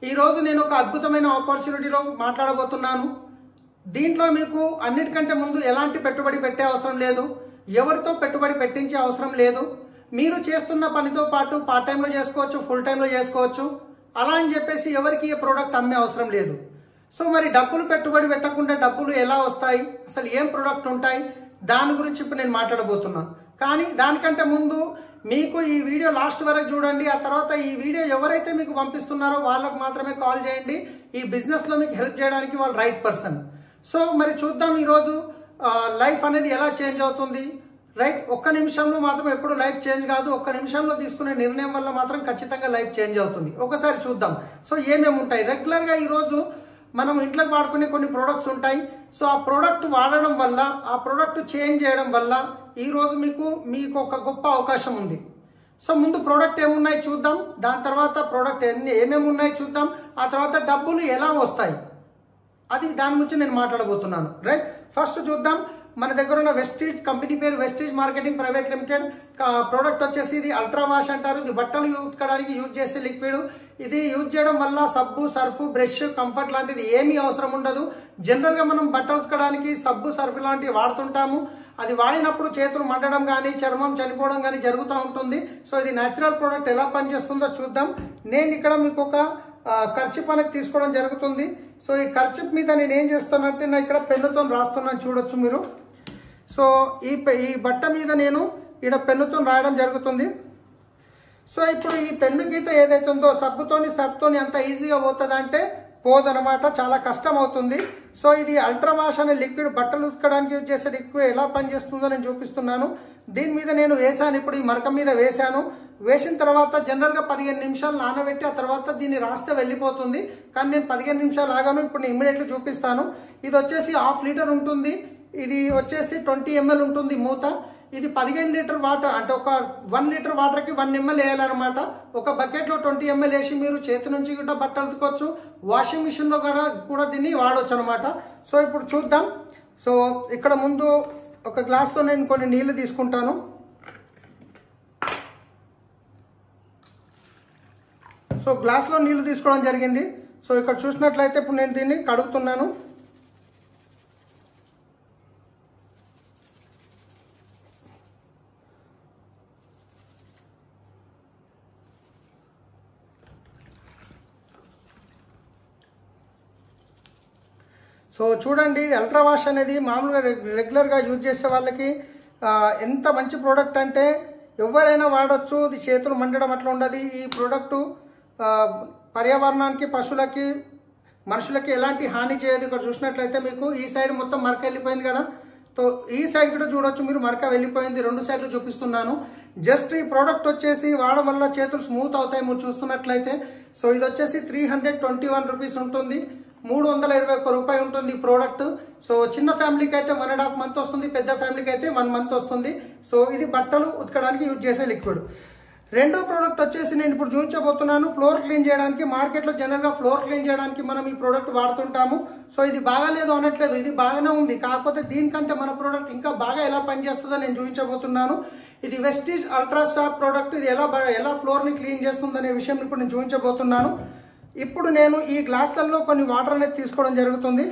ఈ రోజు నేను ఒక అద్భుతమైన ఆపర్చునిటీలో మాట్లాడబోతున్నాను. దీంట్లో మీకు అన్నిటికంటే ముందు ఎలాంటి పెట్టుబడి పెట్టే అవసరం లేదు, ఎవరితో పెట్టుబడి పెట్టించే అవసరం లేదు. మీరు చేస్తున్న పనితో పాటు పార్ట్ టైంలో చేసుకోవచ్చు, ఫుల్ టైంలో చేసుకోవచ్చు. అలా అని చెప్పేసి ఎవరికి ఏ ప్రోడక్ట్ అమ్మే అవసరం లేదు. సో మరి డబ్బులు పెట్టుబడి పెట్టకుండా డబ్బులు ఎలా వస్తాయి, అసలు ఏం ప్రోడక్ట్ ఉంటాయి, దాని గురించి ఇప్పుడు నేను మాట్లాడబోతున్నాను. కానీ దానికంటే ముందు మీకు ఈ వీడియో లాస్ట్ వరకు చూడండి. ఆ తర్వాత ఈ వీడియో ఎవరైతే మీకు పంపిస్తున్నారో వాళ్ళకు మాత్రమే కాల్ చేయండి. ఈ బిజినెస్లో మీకు హెల్ప్ చేయడానికి వాళ్ళు రైట్ పర్సన్. సో మరి చూద్దాం ఈరోజు లైఫ్ అనేది ఎలా చేంజ్ అవుతుంది. రైట్, ఒక్క నిమిషంలో మాత్రం ఎప్పుడు లైఫ్ చేంజ్ కాదు, ఒక్క నిమిషంలో తీసుకునే నిర్ణయం వల్ల మాత్రం ఖచ్చితంగా లైఫ్ చేంజ్ అవుతుంది. ఒకసారి చూద్దాం. సో ఏమేమి ఉంటాయి. రెగ్యులర్గా ఈరోజు మనం ఇంట్లోకి వాడుకునే కొన్ని ప్రోడక్ట్స్ ఉంటాయి. సో ఆ ప్రోడక్ట్ వాడడం వల్ల, ఆ ప్రోడక్ట్ చేంజ్ చేయడం వల్ల ఈరోజు మీకు ఒక గొప్ప అవకాశం ఉంది. సో ముందు ప్రోడక్ట్ ఏమున్నాయి చూద్దాం, దాని తర్వాత ప్రోడక్ట్ ఏమేమి ఉన్నాయి చూద్దాం, ఆ తర్వాత డబ్బులు ఎలా వస్తాయి, అది దాని గురించి నేను మాట్లాడబోతున్నాను. రైట్, ఫస్ట్ చూద్దాం. మన దగ్గర ఉన్న వెస్టీజ్ కంపెనీ పేరు Vestige marketing private limited. Product వచ్చేసి ఇది అల్ట్రా వాష్ అంటారు. ఇది బట్టలు ఉతకడానికి యూజ్ చేసే లిక్విడ్. ఇది యూజ్ చేయడం వల్ల సబ్బు, సర్ఫ్, బ్రష్, కంఫర్ట్ లాంటిది ఏమీ అవసరం ఉండదు. జనరల్గా మనం బట్టలు ఉతకడానికి సబ్బు, సర్ఫ్ లాంటివి వాడుతుంటాము. అది వాడినప్పుడు చేతులు మండడం కానీ, చర్మం చనిపోవడం కానీ జరుగుతూ ఉంటుంది. సో ఇది న్యాచురల్ ప్రోడక్ట్ ఎలా పనిచేస్తుందో చూద్దాం. నేను ఇక్కడ మీకు ఒక ఖర్చిప్ అనేది తీసుకోవడం జరుగుతుంది. సో ఈ ఖర్చిప్ మీద నేను ఏం చేస్తానంటే, నా ఇక్కడ పెన్నుతో రాస్తున్నాను, చూడొచ్చు మీరు. సో ఈ బట్ట మీద నేను ఇక్కడ పెన్నుతో రాయడం జరుగుతుంది. సో ఇప్పుడు ఈ పెన్ను గీత ఏదైతే ఉందో సబ్బుతోని, సర్ఫ్తోని అంత ఈజీగా పోతుంది అంటే పోదనమాట, చాలా కష్టం అవుతుంది. సో ఇది అల్ట్రా వాష్ అనే లిక్విడ్, బట్టలు ఉతకడానికి యూజ్ చేసే లిక్విడ్ ఎలా పనిచేస్తుందో నేను చూపిస్తున్నాను. దీని మీద నేను వేసాను, ఇప్పుడు ఈ మరక మీద వేసాను. వేసిన తర్వాత జనరల్గా 15 నిమిషాలు నానబెట్టి ఆ తర్వాత దీన్ని రాస్తే వెళ్ళిపోతుంది. కానీ నేను 15 నిమిషాలు ఆగాను, ఇప్పుడు నేను ఇమ్మీడియట్లీ చూపిస్తాను. ఇది వచ్చేసి 1/2 లీటర్ ఉంటుంది. ఇది వచ్చేసి 20 ml ఉంటుంది మూత. ఇది 15 లీటర్ వాటర్, అంటే ఒక 1 లీటర్ వాటర్కి 1 ml వేయాలన్నమాట. ఒక బకెట్లో 20 ml వేసి మీరు చేతి నుంచి కూడా బట్టలు ఉతుకోవచ్చు, వాషింగ్ మిషన్లో కూడా దీన్ని వాడవచ్చు అనమాట. సో ఇప్పుడు చూద్దాం. సో ఇక్కడ ముందు ఒక గ్లాస్తో నేను కొన్ని నీళ్లు తీసుకుంటాను. సో గ్లాస్లో నీళ్లు తీసుకోవడం జరిగింది. సో ఇక్కడ చూసినట్లయితే ఇప్పుడు నేను దీన్ని కడుగుతున్నాను. సో చూడండి, అల్ట్రా వాష్ అనేది మామూలుగా రెగ్యులర్గా యూజ్ చేసే వాళ్ళకి ఎంత మంచి ప్రోడక్ట్ అంటే ఎవరైనా వాడచ్చు. ఇది చేతులు మండడం అట్లా ఉండదు. ఈ ప్రోడక్టు పర్యావరణానికి, పశువులకి, మనుషులకి ఎలాంటి హాని చేయదు. ఇక్కడ చూసినట్లయితే మీకు ఈ సైడ్ మొత్తం మరక వెళ్ళిపోయింది కదా. సో ఈ సైడ్ కూడా చూడొచ్చు మీరు, మరక వెళ్ళిపోయింది. 2 సైడ్లు చూపిస్తున్నాను. జస్ట్ ఈ ప్రోడక్ట్ వచ్చేసి వాడడం వల్ల చేతులు స్మూత్ అవుతాయి మీరు చూస్తున్నట్లయితే. సో ఇది వచ్చేసి 321 రూపీస్ ఉంటుంది, 321 రూపాయి ఉంటుంది ఈ ప్రోడక్ట్. సో చిన్న ఫ్యామిలీకి అయితే 1.5 మంత్ వస్తుంది, పెద్ద ఫ్యామిలీకి అయితే 1 మంత్ వస్తుంది. సో ఇది బట్టలు ఉతకడానికి యూజ్ చేసే లిక్విడ్. రెండో ప్రోడక్ట్ వచ్చేసి నేను ఇప్పుడు చూపించబోతున్నాను, ఫ్లోర్ క్లీన్ చేయడానికి. మార్కెట్లో జనరల్గా ఫ్లోర్ క్లీన్ చేయడానికి మనం ఈ ప్రోడక్ట్ వాడుతుంటాము. సో ఇది బాగాలేదు అనట్లేదు, ఇది బాగానే ఉంది. కాకపోతే దీనికంటే మన ప్రోడక్ట్ ఇంకా బాగా ఎలా పనిచేస్తుందో నేను చూపించబోతున్నాను. ఇది వెస్టీజ్ అల్ట్రా స్వాప్ ప్రోడక్ట్. ఇది ఎలా ఫ్లోర్ని క్లీన్ చేస్తుందనే విషయం ఇప్పుడు నేను చూపించబోతున్నాను. ఇప్పుడు నేను ఈ గ్లాసులలో కొన్ని వాటర్ అనేది తీసుకోవడం జరుగుతుంది.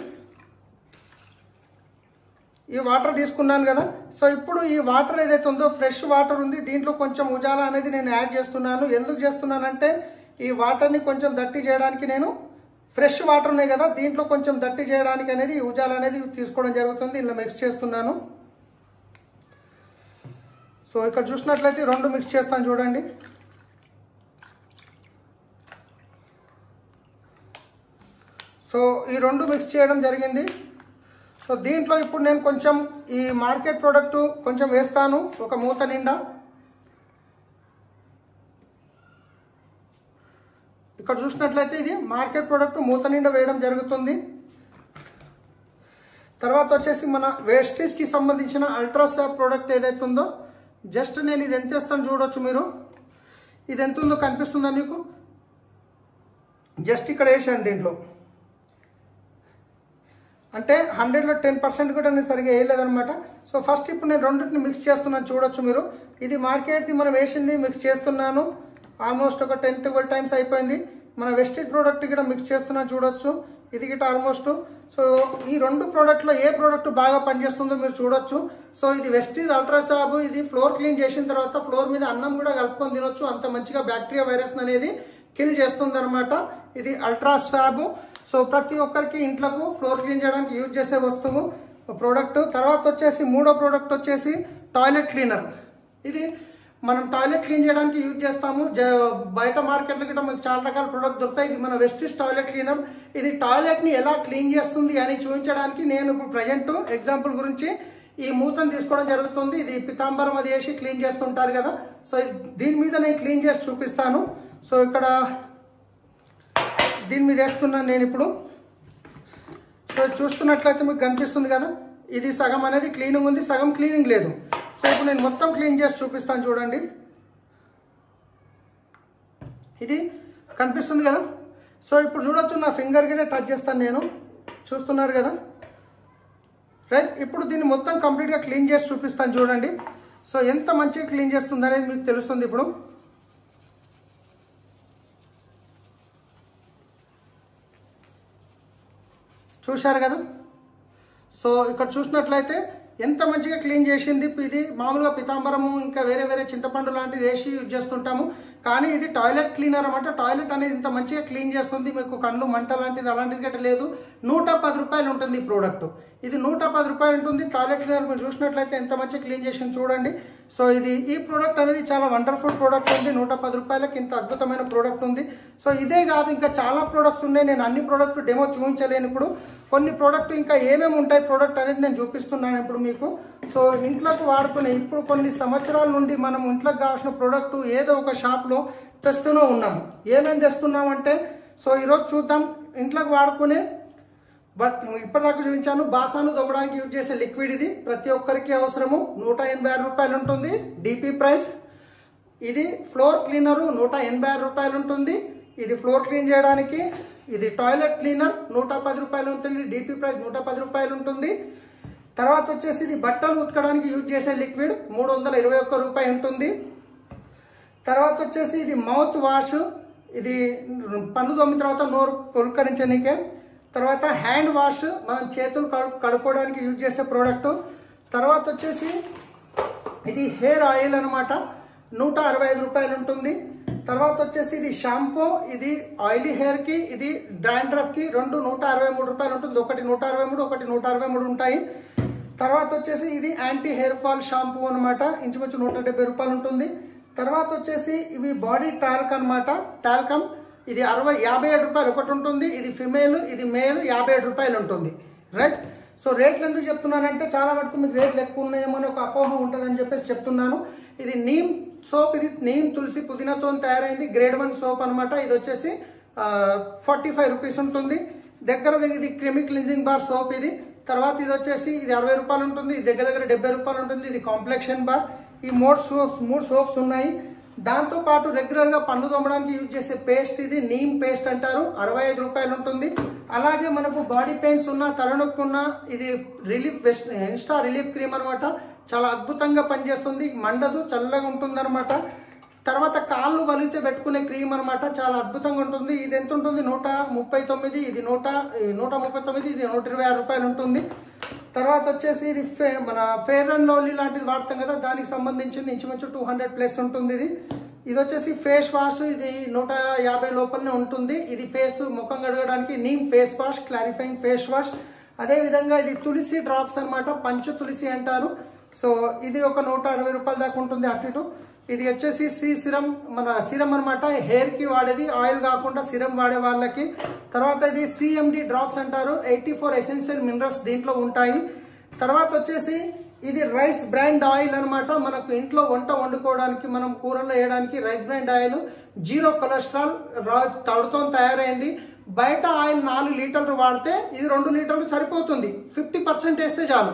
ఈ వాటర్ తీసుకున్నాను కదా. సో ఇప్పుడు ఈ వాటర్ ఏదైతే ఉందో ఫ్రెష్ వాటర్ ఉంది, దీంట్లో కొంచెం ఉజాలా అనేది నేను యాడ్ చేస్తున్నాను. ఎందుకు చేస్తున్నానంటే ఈ వాటర్ని కొంచెం దట్టి చేయడానికి, నేను ఫ్రెష్ వాటర్ ఉన్నాయి కదా దీంట్లో కొంచెం దట్టి చేయడానికి అనేది ఈ ఉజాలా అనేది తీసుకోవడం జరుగుతుంది. ఇలా మిక్స్ చేస్తున్నాను. సో ఇక్కడ చూసినట్లయితే 2 మిక్స్ చేస్తాను చూడండి. సో ఈ 2 మిక్స్ చేయడం జరిగింది. సో దీంట్లో ఇప్పుడు నేను కొంచెం ఈ మార్కెట్ ప్రోడక్ట్ కొంచెం వేస్తాను, ఒక మూత నిండా. ఇక్కడ చూసినట్లయితే ఇది మార్కెట్ ప్రోడక్ట్ మూత నిండా వేయడం జరుగుతుంది. తర్వాత వచ్చేసి మన వేస్టేజ్కి సంబంధించిన అల్ట్రా స్వాప్ ప్రోడక్ట్ ఏదైతే ఉందో, జస్ట్ నేను ఇది ఎంత వేస్తాను చూడొచ్చు మీరు. ఇది ఎంత ఉందో కనిపిస్తుందా మీకు? జస్ట్ ఇక్కడ వేసాను దీంట్లో. అంటే 100లో 10% కూడా నేను సరిగా వేయలేదన్నమాట. సో ఫస్ట్ ఇప్పుడు నేను రెండింటిని మిక్స్ చేస్తున్నాను చూడొచ్చు మీరు. ఇది మార్కెట్ది మనం వేసింది మిక్స్ చేస్తున్నాను. ఆల్మోస్ట్ ఒక 10-12 టైమ్స్ అయిపోయింది. మన వెస్టేజ్ ప్రోడక్ట్ కూడా మిక్స్ చేస్తున్నా చూడొచ్చు. ఇది గిట్ట ఆల్మోస్ట్. సో ఈ రెండు ప్రోడక్ట్లో ఏ ప్రోడక్ట్ బాగా పనిచేస్తుందో మీరు చూడొచ్చు. సో ఇది వెస్టేజ్ అల్ట్రా సాబ్. ఇది ఫ్లోర్ క్లీన్ చేసిన తర్వాత ఫ్లోర్ మీద అన్నం కూడా కలుపుకొని తినొచ్చు. అంత మంచిగా బ్యాక్టీరియా వైరస్ అనేది కిల్ చేస్తుంది అనమాట ఇది అల్ట్రా స్వాబ్. సో ప్రతి ఒక్కరికి ఇంట్లోకి ఫ్లోర్ క్లీన్ చేయడానికి యూజ్ చేసే వస్తువు ప్రోడక్ట్. తర్వాత వచ్చేసి మూడో ప్రోడక్ట్ వచ్చేసి టాయిలెట్ క్లీనర్. ఇది మనం టాయిలెట్ క్లీన్ చేయడానికి యూజ్ చేస్తాము. బయట మార్కెట్లో కూడా మనకు చాలా రకాల ప్రోడక్ట్ దొరుకుతాయి. ఇది మన వెస్టేజ్ టాయిలెట్ క్లీనర్. ఇది టాయిలెట్ని ఎలా క్లీన్ చేస్తుంది అని చూపించడానికి నేను ఇప్పుడు ప్రజెంట్ ఎగ్జాంపుల్ గురించి ఈ మూతను తీసుకోవడం జరుగుతుంది. ఇది పితాంబరం అది వేసి క్లీన్ చేస్తుంటారు కదా. సో దీని మీద నేను క్లీన్ చేసి చూపిస్తాను. సో ఇక్కడ దీని మీద వేస్తున్నాను నేను ఇప్పుడు. సో చూస్తున్నట్లయితే మీకు కనిపిస్తుంది కదా, ఇది సగం అనేది క్లీనింగ్ ఉంది, సగం క్లీనింగ్ లేదు. సో ఇప్పుడు నేను మొత్తం క్లీన్ చేసి చూపిస్తాను చూడండి. ఇది కనిపిస్తుంది కదా. సో ఇప్పుడు చూడొచ్చు, నా ఫింగర్ కి టచ్ చేస్తాను నేను, చూస్తున్నారు కదా రైట్. ఇప్పుడు దీన్ని మొత్తం కంప్లీట్గా క్లీన్ చేసి చూపిస్తాను చూడండి. సో ఎంత మంచిగా క్లీన్ చేస్తుంది అనేది మీకు తెలుస్తుంది. ఇప్పుడు చూశారు కదా. సో ఇక్కడ చూసినట్లయితే ఎంత మంచిగా క్లీన్ చేసింది. ఇది మామూలుగా పితాంబరము ఇంకా వేరే వేరే చింతపండు లాంటిది వేసి యూజ్ చేస్తుంటాము, కానీ ఇది టాయిలెట్ క్లీనర్ అన్నమాట. టాయిలెట్ అనేది ఇంత మంచిగా క్లీన్ చేస్తుంది. మీకు కళ్ళు మంట లాంటిది అలాంటిది గట్ట లేదు. 110 రూపాయలు ఉంటుంది ఈ ప్రోడక్ట్. ఇది 110 రూపాయలు ఉంటుంది. టాయిలెట్ క్లీనర్ మీరు చూసినట్లయితే ఎంత మంచిగా క్లీన్ చేసింది చూడండి. సో ఈ ప్రోడక్ట్ అనేది చాలా వండర్ఫుల్ ప్రోడక్ట్ ఉంది. 110 రూపాయలకి ఇంత అద్భుతమైన ప్రోడక్ట్ ఉంది. సో ఇదే కాదు, ఇంకా చాలా ప్రోడక్ట్స్ ఉన్నాయి. నేను అన్ని ప్రోడక్ట్ డెమో చూపించలేను ఇప్పుడు. కొన్ని ప్రోడక్ట్ ఇంకా ఏమేమి ఉంటాయి ప్రోడక్ట్ అనేది నేను చూపిస్తున్నాను ఇప్పుడు మీకు. సో ఇంట్లోకి వాడుకునే ఇప్పుడు కొన్ని సంవత్సరాల నుండి మనం ఇంట్లోకి కావాల్సిన ప్రోడక్ట్ ఏదో ఒక షాప్లో తెస్తూనే ఉన్నాము. ఏమేమి తెస్తున్నామంటే, సో ఈరోజు చూద్దాం. ఇంట్లోకి వాడుకునే బట్ ఇప్పటిదాకా చూపించాను, బాసాను తోమడానికి యూజ్ చేసే లిక్విడ్. ఇది ప్రతి ఒక్కరికి అవసరము. 186 రూపాయలు ఉంటుంది డిపి ప్రైస్. ఇది ఫ్లోర్ క్లీనరు 186 రూపాయలు ఉంటుంది. ఇది ఫ్లోర్ క్లీన్ చేయడానికి. ఇది టాయిలెట్ క్లీనర్ 110 రూపాయలు ఉంటుంది. డిపి ప్రైస్ 110 రూపాయలు ఉంటుంది. తర్వాత వచ్చేసి ఇది బట్టలు ఉతకడానికి యూజ్ చేసే లిక్విడ్ 321 రూపాయి ఉంటుంది. తర్వాత వచ్చేసి ఇది మౌత్ వాష్. ఇది పన్ను తోమిన తర్వాత నోరు పులకరించడానికే. తర్వాత హ్యాండ్ వాష్, మనం చేతులు కడుక్కోవడానికి యూజ్ చేసే ప్రోడక్ట్. తర్వాత వచ్చేసి ఇది హెయిర్ ఆయిల్ అనమాట, 165 రూపాయలు ఉంటుంది. తర్వాత వచ్చేసి ఇది షాంపూ. ఇది ఆయిలీ హెయిర్కి, ఇది డాండ్రఫ్కి, రెండు 163 రూపాయలు ఉంటుంది. ఒకటి 163, ఒకటి 163 ఉంటాయి. తర్వాత వచ్చేసి ఇది యాంటీ హెయిర్ ఫాల్ షాంపూ అనమాట, ఇంచుమించు 170 రూపాయలు ఉంటుంది. తర్వాత వచ్చేసి ఇవి బాడీ టాల్క్ అనమాట, టాల్కమ్. ఇది 57 రూపాయలు ఒకటి ఉంటుంది. ఇది ఫిమేల్, ఇది మేల్ 57 రూపాయలు ఉంటుంది రైట్. సో రేట్లు ఎందుకు చెప్తున్నానంటే, చాలా వరకు మీకు రేట్లు ఎక్కువ ఉన్నాయేమో అని ఒక అపోహ ఉంటుందని చెప్పేసి చెప్తున్నాను. ఇది నీమ్ సోప్. ఇది నీమ్ తులసి పుదీనాతో తయారైంది, గ్రేడ్ 1 సోప్ అనమాట. ఇది వచ్చేసి 45 రూపీస్ ఉంటుంది. దగ్గర ఇది క్రిమి క్లిన్జింగ్ బార్ సోప్ ఇది. తర్వాత ఇది వచ్చేసి ఇది 60 రూపాయలు ఉంటుంది. ఇది దగ్గర 70 రూపాయలు ఉంటుంది. ఇది కాంప్లెక్షన్ బార్. ఈ మూడు సోప్స్ ఉన్నాయి. దాంతో పాటు రెగ్యులర్గా పన్ను తోమడానికి యూజ్ చేసే పేస్ట్, ఇది నీమ్ పేస్ట్ అంటారు, 65 రూపాయలు ఉంటుంది. అలాగే మనకు బాడీ పెయిన్స్ ఉన్న, తలనొప్పి ఉన్న, ఇది ఇన్స్టా రిలీఫ్ క్రీమ్ అనమాట. చాలా అద్భుతంగా పనిచేస్తుంది, మండదు, చల్లగా ఉంటుంది అనమాట. తర్వాత కాళ్ళు వలిగితే పెట్టుకునే క్రీమ్ అనమాట, చాలా అద్భుతంగా ఉంటుంది. ఇది ఎంత ఉంటుంది? 139. ఇది 139. ఇది 126 రూపాయలు ఉంటుంది. తర్వాత వచ్చేసి ఇది మన ఫెయిర్ అండ్ లవ్లీ లాంటిది వాడతాం కదా, దానికి సంబంధించింది ఇంచుమించు 200+ ఉంటుంది. ఇది వచ్చేసి ఫేస్ వాష్. ఇది 150 లోపలనే ఉంటుంది. ఇది ఫేస్ ముఖం కడగడానికి neem face wash, clarifying face wash. అదేవిధంగా ఇది తులసి డ్రాప్స్ అనమాట, పంచు తులసి అంటారు. సో ఇది ఒక 160 రూపాయల దాకా ఉంటుంది అటు ఇటు. ఇది వచ్చేసి సిరం, మన సిరం అనమాట, హెయిర్కి వాడేది, ఆయిల్ కాకుండా సిరం వాడే వాళ్ళకి. తర్వాత ఇది CMD డ్రాప్స్ అంటారు, 84 ఎసెన్షియల్ మినరల్స్ దీంట్లో ఉంటాయి. తర్వాత వచ్చేసి ఇది రైస్ బ్రాండ్ ఆయిల్ అనమాట. మనకు ఇంట్లో వంట వండుకోవడానికి, మనం కూరలో వేయడానికి రైస్ బ్రాండ్ ఆయిల్, 0 కొలెస్ట్రాల్, తడుతో తయారైంది. బయట ఆయిల్ 4 లీటర్లు వాడితే ఇది 2 లీటర్లు సరిపోతుంది. 50% వేస్తే చాలు.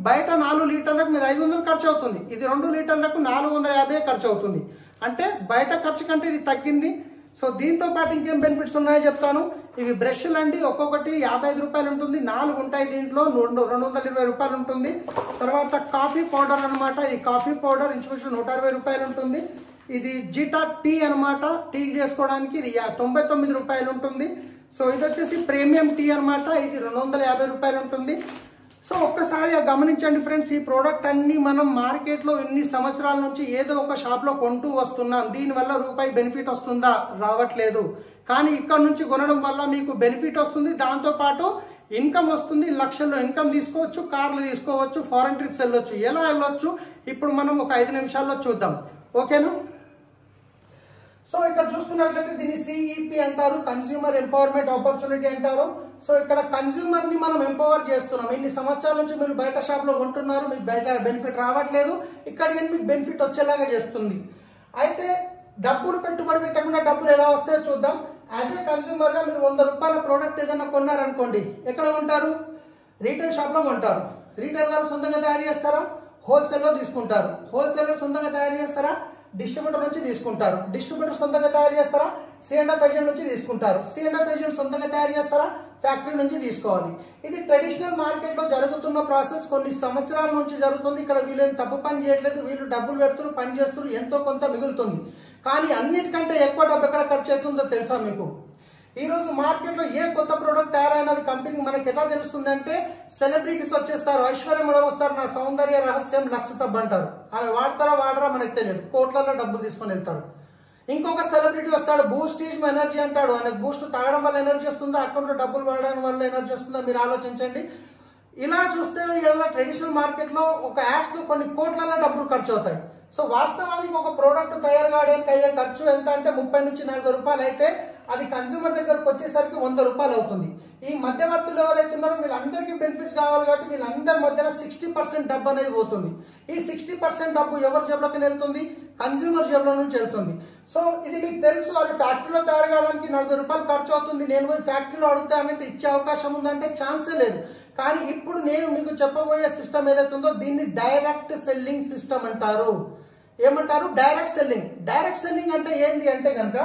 బయట 4 లీటర్లకు మీద 500 ఖర్చు అవుతుంది. ఇది 2 లీటర్లకు 450 ఖర్చు అవుతుంది. అంటే బయట ఖర్చు కంటే ఇది తగ్గింది. సో దీంతో పాటు ఇంకేం బెనిఫిట్స్ ఉన్నాయో చెప్తాను. ఇవి బ్రష్లు అండి, ఒక్కొక్కటి 55 రూపాయలు ఉంటుంది. 4 ఉంటాయి దీంట్లో, 220 రూపాయలు ఉంటుంది. తర్వాత కాఫీ పౌడర్ అనమాట. ఈ కాఫీ పౌడర్ ఇంచుమించు 160 రూపాయలు ఉంటుంది. ఇది జీటా టీ అనమాట. టీ చేసుకోవడానికి ఇది 99 రూపాయలు ఉంటుంది. సో ఇది వచ్చేసి ప్రీమియం టీ అనమాట. ఇది 250 రూపాయలు ఉంటుంది. సో ఒక్కసారి గమనించండి ఫ్రెండ్స్, ఈ ప్రోడక్ట్ అన్ని మనం మార్కెట్లో ఇన్ని సంవత్సరాల నుంచి ఏదో ఒక షాప్లో కొంటూ వస్తున్నాం. దీనివల్ల రూపాయి బెనిఫిట్ వస్తుందా? రావట్లేదు. కానీ ఇక్కడ నుంచి కొనడం వల్ల మీకు బెనిఫిట్ వస్తుంది, దాంతోపాటు ఇన్కమ్ వస్తుంది. లక్షల్లో ఇన్కమ్ తీసుకోవచ్చు, కార్లు తీసుకోవచ్చు, ఫారెన్ ట్రిప్స్ వెళ్ళొచ్చు. ఎలా వెళ్ళొచ్చు ఇప్పుడు మనం ఒక 5 నిమిషాల్లో చూద్దాం. ఓకేనా? సో ఇక్కడ చూస్తున్నట్లయితే దీన్ని సిఈపి అంటారు, కన్స్యూమర్ ఎంపవర్మెంట్ ఆపర్చునిటీ అంటారు. సో ఇక్కడ కన్స్యూమర్ ని మనం ఎంపవర్ చేస్తున్నాం. ఇన్ని సంవత్సరాల నుంచి మీరు బయట షాప్ లో కొంటున్నారు, మీకు బయట బెనిఫిట్ రావట్లేదు, ఇక్కడ మీకు బెనిఫిట్ వచ్చేలాగా చేస్తుంది. అయితే డబ్బులు పెట్టుబడి పెట్టకుండా డబ్బులు ఎలా వస్తాయో చూద్దాం. యాజ్ ఏ కన్స్యూమర్ గా మీరు 100 రూపాయల ప్రోడక్ట్ ఏదైనా కొన్నారనుకోండి, ఎక్కడ కొంటారు? రీటైల్ షాప్ లో కొంటారు. రీటైల్ వాళ్ళు సొంతంగా తయారు చేస్తారా? హోల్సేల్ లో తీసుకుంటారు. హోల్సేలర్ సొంతంగా తయారు చేస్తారా? డిస్ట్రిబ్యూటర్ నుంచి తీసుకుంటారు. డిస్ట్రిబ్యూటర్ సొంతంగా తయారు చేస్తారా? C&F ఏజెంట్ నుంచి తీసుకుంటారు. C&F ఏజెంట్ సొంతంగా తయారు చేస్తారా? ఫ్యాక్టరీ నుంచి తీసుకోవాలి. ఇది ట్రెడిషనల్ మార్కెట్ లో జరుగుతున్న ప్రాసెస్. కొన్ని సంవత్సరాల నుంచి జరుగుతుంది. ఇక్కడ వీళ్ళు తప్పు పని చేయట్లేదు, వీళ్ళు డబ్బులు పెడుతున్నారు, పని చేస్తున్నారు, ఎంతో కొంత మిగులుతుంది. కానీ అన్నిటికంటే ఎక్కువ డబ్బు ఎక్కడ ఖర్చు అవుతుందో తెలుసా మీకు? ఈ రోజు మార్కెట్ లో ఏ కొత్త ప్రోడక్ట్ తయారైనది కంపెనీకి మనకి ఎలా తెలుస్తుంది అంటే, సెలబ్రిటీస్ వచ్చేస్తారు. ఐశ్వర్య మేడం వస్తారు, నా సౌందర్య రహస్యం లక్స్ సబ్ అంటారు. ఆమె వాడతారా వాడరా మనకు తెలియదు, కోట్లలో డబ్బులు తీసుకొని వెళ్తారు. ఇంకొక సెలబ్రిటీ వస్తాడు, బూస్ట్ ఈజ్ ఎనర్జీ అంటాడు. ఆయనకు బూస్ట్ తాగడం వల్ల ఎనర్జీ వస్తుందా, అకౌంట్ లో డబ్బులు వాడడం వల్ల ఎనర్జీ వస్తుందా? మీరు ఆలోచించండి. ఇలా చూస్తే ఇలా ట్రెడిషనల్ మార్కెట్ లో ఒక యాడ్స్ లో కొన్ని కోట్లలో డబ్బులు ఖర్చు అవుతాయి. సో వాస్తవానికి ఒక ప్రోడక్ట్ తయారు కావడానికి అయ్యే ఖర్చు ఎంత అంటే 30 నుంచి 40 రూపాయలు అయితే, అది కన్స్యూమర్ దగ్గరకు వచ్చేసరికి 100 రూపాయలు అవుతుంది. ఈ మధ్యవర్తులు ఎవరైతే ఉన్నారో వీళ్ళందరికీ బెనిఫిట్స్ కావాలి కాబట్టి వీళ్ళందరి మధ్యన 60% డబ్బు అనేది పోతుంది. ఈ 60% డబ్బు ఎవరి జేబులోకి వెళ్తుంది? కన్స్యూమర్ జేబులో నుంచి వెళ్తుంది. సో ఇది మీకు తెలుసు, అది ఫ్యాక్టరీలో తయారు కావడానికి 40 రూపాయలు ఖర్చు అవుతుంది. నేను పోయి ఫ్యాక్టరీలో అడుగుతానంటే ఇచ్చే అవకాశం ఉందంటే ఛాన్సే లేదు. కానీ ఇప్పుడు నేను మీకు చెప్పబోయే సిస్టమ్ ఏదైతే ఉందో దీన్ని డైరెక్ట్ సెల్లింగ్ సిస్టమ్ అంటారు. ఏమంటారు? Direct selling. డైరెక్ట్ సెల్లింగ్ అంటే ఏంటి అంటే కనుక,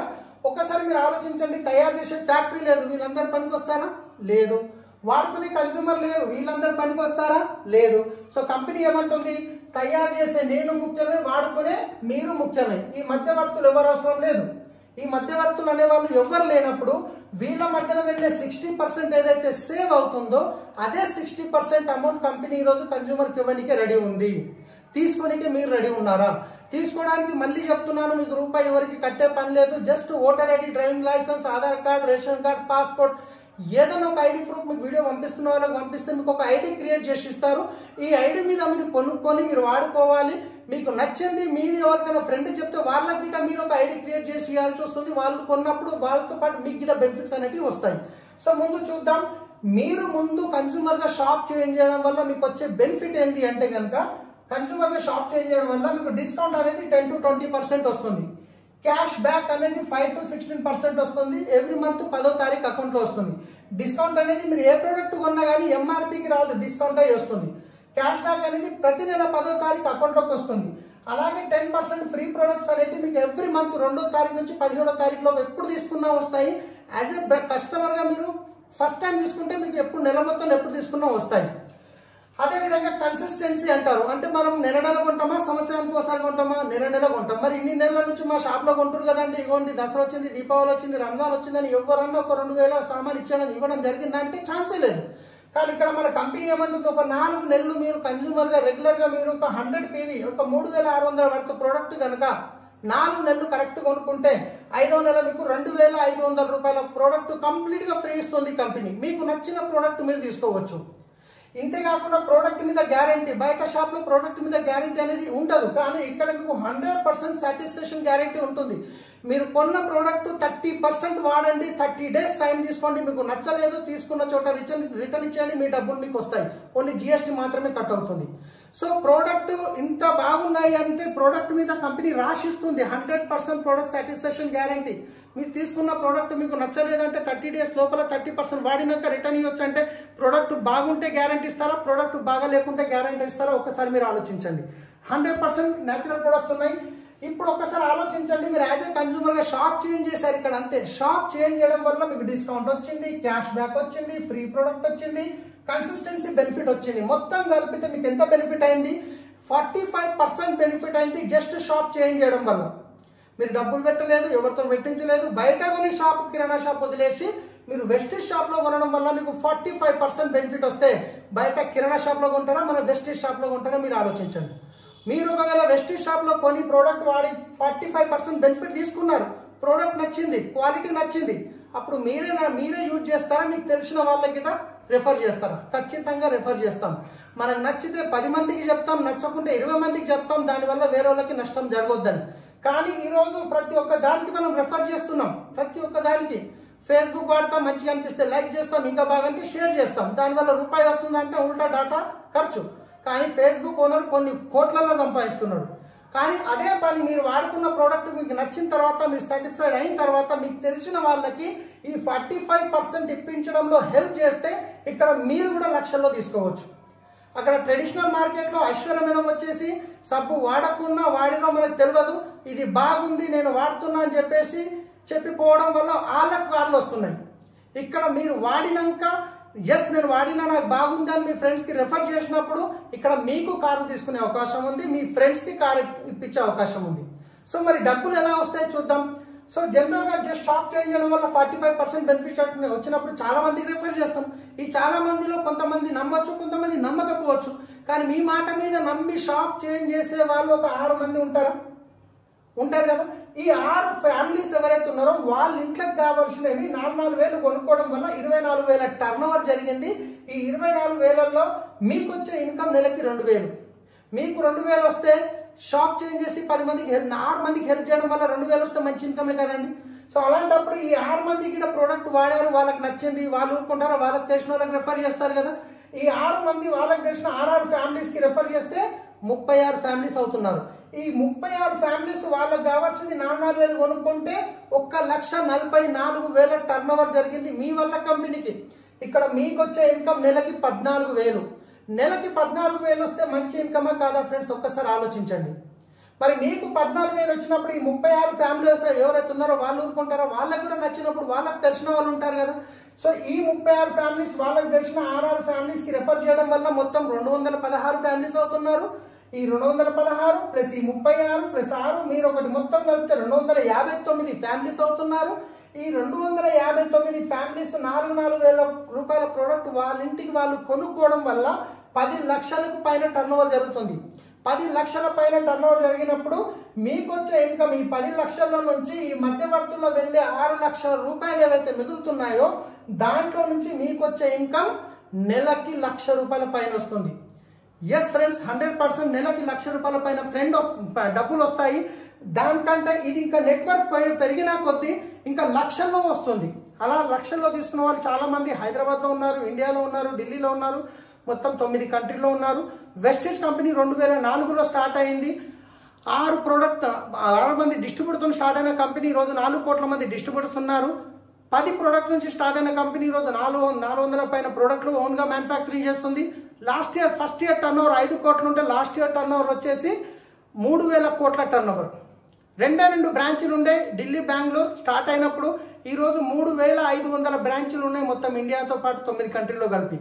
ఒక్కసారి మీరు ఆలోచించండి, తయారు చేసే ఫ్యాక్టరీ లేదు, వీళ్ళందరూ పనికి వస్తారా? లేదు. వాడుకునే కన్స్యూమర్ లేరు, వీళ్ళందరూ పనికి వస్తారా? లేదు. సో కంపెనీ ఏమంటుంది? తయారు చేసే నేను ముఖ్యమే, వాడుకునే మీరు ముఖ్యమే. ఈ మధ్యవర్తులు ఎవరు అవసరం లేదు. ఈ మధ్యవర్తులు అనేవాళ్ళు ఎవరు లేనప్పుడు వీళ్ళ మధ్యన వెళ్ళే 60% ఏదైతే సేవ్ అవుతుందో అదే 60% అమౌంట్ కంపెనీ ఈరోజు కన్స్యూమర్కి ఇవ్వడానికి రెడీ ఉంది. తీసుకోనికి మీరు రెడీ ఉన్నారా? తీసుకోవడానికి మళ్ళీ చెప్తున్నాను, మీకు రూపాయి ఎవరికి కట్టే పని లేదు. Just voter ID, driving licence, Aadhaar card, ration card, passport, ఏదైనా ఒక ఐడి ప్రూఫ్ మీకు వీడియో పంపిస్తున్న వాళ్ళకి పంపిస్తే మీకు ఒక ఐడి క్రియేట్ చేసి ఇస్తారు. ఈ ఐడి మీద మీరు కొనుక్కొని మీరు వాడుకోవాలి. మీకు నచ్చింది మీరు ఎవరికైనా ఫ్రెండ్కి చెప్తే వాళ్ళకి గిట్ట మీరు ఒక ఐడి క్రియేట్ చేసి ఇవ్వాల్సి వస్తుంది. వాళ్ళు కొన్నప్పుడు వాళ్ళతో పాటు మీకు గిట్ట బెనిఫిట్స్ అనేవి వస్తాయి. సో ముందు చూద్దాం, మీరు ముందు కన్స్యూమర్ గా షాప్ చేంజ్ చేయడం వల్ల మీకు వచ్చే బెనిఫిట్ ఏంటి అంటే కనుక, కన్స్యూమర్ గా షాప్ చేంజ్ చేయడం వల్ల మీకు డిస్కౌంట్ అనేది 10 to 20% వస్తుంది. క్యాష్ బ్యాక్ అనేది 5 to 16% వస్తుంది. ఎవ్రీ మంత్ 10వ తారీఖు అకౌంట్ లో వస్తుంది. డిస్కౌంట్ అనేది మీరు ఏ ప్రోడక్ట్ కొన్నా కానీ ఎంఆర్పీకి రాదు, డిస్కౌంట్ అయ్యి వస్తుంది. క్యాష్ బ్యాక్ అనేది ప్రతి నెల 10వ తారీఖు అకౌంట్ లోకి వస్తుంది. అలాగే 10% ఫ్రీ ప్రొడక్ట్స్ అనేవి మీకు ఎవ్రీ మంత్ 2వ తారీఖు నుంచి 17వ తారీఖులో ఎప్పుడు తీసుకున్నా వస్తాయి. యాజ్ ఏ కస్టమర్ గా మీరు ఫస్ట్ టైం తీసుకుంటే మీకు ఎప్పుడు నెల మొత్తం ఎప్పుడు తీసుకున్నా వస్తాయి. అదేవిధంగా కన్సిస్టెన్సీ అంటారు. అంటే మనం నెల కొంటామా, సంవత్సరానికి ఒకసారి కొంటామా? నెల కొంటాం. మరి ఇన్ని నెలల నుంచి మా షాప్ లో కొంటారు కదండి, ఇవ్వండి దసరా వచ్చింది, దీపావళి వచ్చింది, రంజాన్ వచ్చిందని ఎవరన్నా ఒక 2000 సామాన్ ఇచ్చాడని ఇవ్వడం జరిగిందంటే ఛాన్సే లేదు. కానీ ఇక్కడ మన కంపెనీ ఏమంటుంది, ఒక 4 నెలలు మీరు కన్స్యూమర్ గా రెగ్యులర్ గా మీరు ఒక 100 PV ఒక 3600 వర్త్ ప్రోడక్ట్ కనుక 4 నెలలు కరెక్ట్ కొనుక్కుంటే 5వ నెల మీకు 2500 రూపాయల ప్రోడక్ట్ కంప్లీట్ గా ఫ్రీ ఇస్తుంది కంపెనీ. మీకు నచ్చిన ప్రోడక్ట్ మీరు తీసుకోవచ్చు. ఇంతేకాకుండా ప్రోడక్ట్ మీద గ్యారంటీ, బయట షాప్ లో ప్రోడక్ట్ మీద గ్యారంటీ అనేది ఉండదు. కానీ ఇక్కడ మీకు 100% సాటిస్ఫాక్షన్ గ్యారంటీ ఉంటుంది. మీరు కొన్న ప్రోడక్ట్ 30% వాడండి, 30 days టైం తీసుకోండి. మీకు నచ్చలేదు తీసుకున్న చోట రిటర్న్ ఇచ్చేయండి, మీ డబ్బులు మీకు వస్తాయి. ఓన్లీ GST మాత్రమే కట్ అవుతుంది. సో ప్రోడక్ట్ ఇంత బాగున్నాయి అంటే ప్రోడక్ట్ మీద కంపెనీ రాసిస్తుంది 100% ప్రోడక్ట్ సాటిస్ఫాక్షన్ గ్యారంటీ. మీరు తీసుకున్న ప్రోడక్ట్ మీకు నచ్చలేదంటే 30 days లోపల 30% వాడినాక రిటర్న్ ఇవ్వచ్చు. అంటే ప్రోడక్ట్ బాగుంటే గ్యారంటీ ఇస్తారా, ప్రోడక్ట్ బాగా లేకుంటే గ్యారంటీ ఇస్తారా? ఒకసారి మీరు ఆలోచించండి. 100% న్యాచురల్ ప్రొడక్ట్స్ ఉన్నాయి. ఇప్పుడు ఒకసారి ఆలోచించండి, మీరు యాజ్ ఏ కన్స్యూమర్ గా షాప్ చేంజ్ చేశారు. ఇక్కడ అంతే, షాప్ చేంజ్ చేయడం వల్ల మీకు డిస్కౌంట్ వచ్చింది, క్యాష్ బ్యాక్ వచ్చింది, ఫ్రీ ప్రొడక్ట్ వచ్చింది, కన్సిస్టెన్సీ బెనిఫిట్ వచ్చింది. మొత్తం కలిపితే మీకు ఎంత బెనిఫిట్ అయింది? 45% బెనిఫిట్ అయింది జస్ట్ షాప్ చేంజ్ చేయడం వల్ల. మీరు డబ్బులు పెట్టలేదు, ఎవరితో పెట్టించలేదు, బయట కొని షాప్ కిరాణా షాప్ వదిలేసి మీరు వెస్టీజ్ షాప్లో కొనడం వల్ల మీకు 45% బెనిఫిట్ వస్తే బయట కిరాణా షాప్లో కొంటారా మన వెస్టీజ్ షాప్లో కొంటారా మీరు ఆలోచించండి. మీరు ఒకవేళ వెస్టీజ్ షాప్లో కొని ప్రోడక్ట్ వాడి 45% బెనిఫిట్ తీసుకున్నారు, ప్రోడక్ట్ నచ్చింది, క్వాలిటీ నచ్చింది, అప్పుడు మీరే యూజ్ చేస్తారా, మీకు తెలిసిన వాళ్ళకి రెఫర్ చేస్తారా? ఖచ్చితంగా రెఫర్ చేస్తాం. మనకు నచ్చితే 10 మందికి చెప్తాం, నచ్చకుంటే 20 మందికి చెప్తాం, దానివల్ల వేరే వాళ్ళకి నష్టం జరగొద్దని. కానీ ఈరోజు ప్రతి ఒక్క దానికి మనం రెఫర్ చేస్తున్నాం. ప్రతి ఒక్క దానికి ఫేస్బుక్ వాడతాం, మంచిగా అనిపిస్తే లైక్ చేస్తాం, ఇంకా బాగంటే షేర్ చేస్తాం, దానివల్ల రూపాయి వస్తుందంటే ఉల్టా డాటా ఖర్చు. కానీ ఫేస్బుక్ ఓనర్ కొన్ని కోట్లలో సంపాదిస్తున్నాడు. కానీ అదే పని మీరు వాడుకున్న ప్రోడక్ట్ మీకు నచ్చిన తర్వాత, మీరు సాటిస్ఫైడ్ అయిన తర్వాత మీకు తెలిసిన వాళ్ళకి ఈ 45% ఇప్పించడంలో హెల్ప్ చేస్తే ఇక్కడ మీరు కూడా లక్షల్లో తీసుకోవచ్చు. అక్కడ ట్రెడిషనల్ మార్కెట్లో ఐశ్వర్య మేడం వచ్చేసి సబ్బు వాడకున్నా వాడినా మనకు తెలియదు, ఇది బాగుంది నేను వాడుతున్నా అని చెప్పిపోవడం వల్ల వాళ్ళకు కార్లు వస్తున్నాయి. ఇక్కడ మీరు వాడినాక ఎస్ నేను వాడినా నాకు బాగుంది అని మీ ఫ్రెండ్స్కి రెఫర్ చేసినప్పుడు ఇక్కడ మీకు కారు తీసుకునే అవకాశం ఉంది, మీ ఫ్రెండ్స్కి కారు ఇప్పించే అవకాశం ఉంది. సో మరి డబ్బులు ఎలా వస్తాయో చూద్దాం. సో జనరల్గా జస్ట్ షాప్ చేంజ్ చేయడం వల్ల 45% బెనిఫిట్ వచ్చినప్పుడు చాలా మందికి రెఫర్ చేస్తాం. ఈ చాలా మందిలో కొంతమంది నమ్మచ్చు, కొంతమంది నమ్మకపోవచ్చు. కానీ మీ మాట మీద నమ్మి షాప్ చేంజ్ చేసే వాళ్ళు ఒక 6 మంది ఉంటారు కదా. ఈ 6 ఫ్యామిలీస్ ఎవరైతే ఉన్నారో వాళ్ళ ఇంట్లోకి కావాల్సినవి 4,000 కొనుక్కోవడం వల్ల 24,000 టర్న్ ఓవర్ జరిగింది. ఈ 24,000లో మీకు వచ్చే ఇన్కమ్ నెలకి 2,000. మీకు 2,000 వస్తే షాప్ చేంజ్ చేసి 6 మందికి హెల్ప్ చేయడం వల్ల 2,000 వస్తే మంచి ఇన్కమే కదండి. సో అలాంటప్పుడు ఈ 6 మందికి కూడా ప్రోడక్ట్ వాడారు, వాళ్ళకి నచ్చింది, వాళ్ళు ఊరుకుంటారా, వాళ్ళకి తెలిసిన వాళ్ళకి రెఫర్ చేస్తారు కదా. ఈ 6 మంది వాళ్ళకి తెలిసిన 6 ఫ్యామిలీస్కి రెఫర్ చేస్తే 36 ఫ్యామిలీస్ అవుతున్నారు. ఈ 36 ఫ్యామిలీస్ వాళ్ళకి కావాల్సింది 4,000 కొనుక్కుంటే 1,44,000 టర్న్ ఓవర్ జరిగింది మీ వల్ల కంపెనీకి. ఇక్కడ మీకు వచ్చే ఇన్కమ్ నెలకి 14,000. నెలకి 14,000 వస్తే మంచి ఇన్కమా కాదా ఫ్రెండ్స్? ఒక్కసారి ఆలోచించండి. మరి మీకు 14,000 వచ్చినప్పుడు ఈ 36 ఫ్యామిలీస్ ఎవరైతే ఉన్నారో వాళ్ళు ఊరుకుంటారో, వాళ్ళకి కూడా నచ్చినప్పుడు వాళ్ళకి తెలిసిన వాళ్ళు ఉంటారు కదా. సో ఈ 36 ఫ్యామిలీస్ వాళ్ళకి తెలిసిన 6 ఫ్యామిలీస్కి రెఫర్ చేయడం వల్ల మొత్తం 216 ఫ్యామిలీస్ అవుతున్నారు. ఈ 216 ప్లస్ ఈ 36 ప్లస్ 6 మీరు ఒకటి మొత్తం కలిపితే 259 ఫ్యామిలీస్ అవుతున్నారు. ఈ 259 ఫ్యామిలీస్ 4,000 రూపాయల ప్రోడక్ట్ వాళ్ళ ఇంటికి వాళ్ళు కొనుక్కోవడం వల్ల 10 లక్షలకు పైన టర్న్ ఓవర్ జరుగుతుంది. 10 లక్షల పైన టర్న్ ఓవర్ జరిగినప్పుడు మీకు వచ్చే ఇన్కమ్ ఈ 10 లక్షల నుంచి ఈ మధ్యవర్తుల్లో వెళ్ళే 6 లక్షల రూపాయలు ఏవైతే మిగులుతున్నాయో దాంట్లో నుంచి మీకు వచ్చే ఇన్కమ్ నెలకి 1,00,000 రూపాయల పైన వస్తుంది. ఎస్ ఫ్రెండ్స్, 100% నెలకి 1,00,000 రూపాయల పైన డబ్బులు వస్తాయి. దానికంటే ఇది ఇంకా నెట్వర్క్ పెరిగినా కొద్దీ ఇంకా లక్షల్లో వస్తుంది. అలా లక్షల్లో తీసుకున్న వాళ్ళు చాలా మంది హైదరాబాద్లో ఉన్నారు, ఇండియాలో ఉన్నారు, ఢిల్లీలో ఉన్నారు, మొత్తం 9 కంట్రీలో ఉన్నారు. వెస్టీజ్ కంపెనీ 2004లో స్టార్ట్ అయింది. 6 మంది డిస్ట్రిబ్యూటర్తో స్టార్ట్ అయిన కంపెనీ ఈరోజు 4 కోట్ల మంది డిస్ట్రిబ్యూటర్స్ ఉన్నారు. 10 ప్రోడక్ట్ నుంచి స్టార్ట్ అయిన కంపెనీ ఈరోజు 400 పైన ప్రోడక్ట్లు ఓన్గా మ్యానుఫ్యాక్చరింగ్ చేస్తుంది. ఫస్ట్ ఇయర్ టర్న్ ఓవర్ 5 కోట్లు ఉంటే లాస్ట్ ఇయర్ టర్న్ ఓవర్ వచ్చేసి 3,000 కోట్ల టర్న్ ఓవర్. 2 బ్రాంచ్లు ఉండే ఢిల్లీ, బెంగళూరు స్టార్ట్ అయినప్పుడు ఈరోజు 3,500 బ్రాంచ్లు ఉన్నాయి మొత్తం ఇండియాతో పాటు 9 కంట్రీలో కలిపి.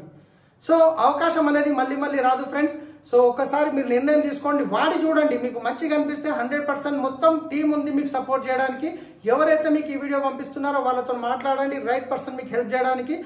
సో అవకాశం అనేది మళ్ళీ రాదు ఫ్రెండ్స్. సో ఒకసారి మీరు నిర్ణయం తీసుకోండి, వాడి చూడండి, మీకు మంచిగా అనిపిస్తే 100% మొత్తం టీం ఉంది మీకు సపోర్ట్ చేయడానికి. ఎవరైతే మీకు ఈ వీడియో పంపిస్తున్నారో వాళ్ళతో మాట్లాడండి, రైట్ పర్సన్ మీకు హెల్ప్ చేయడానికి.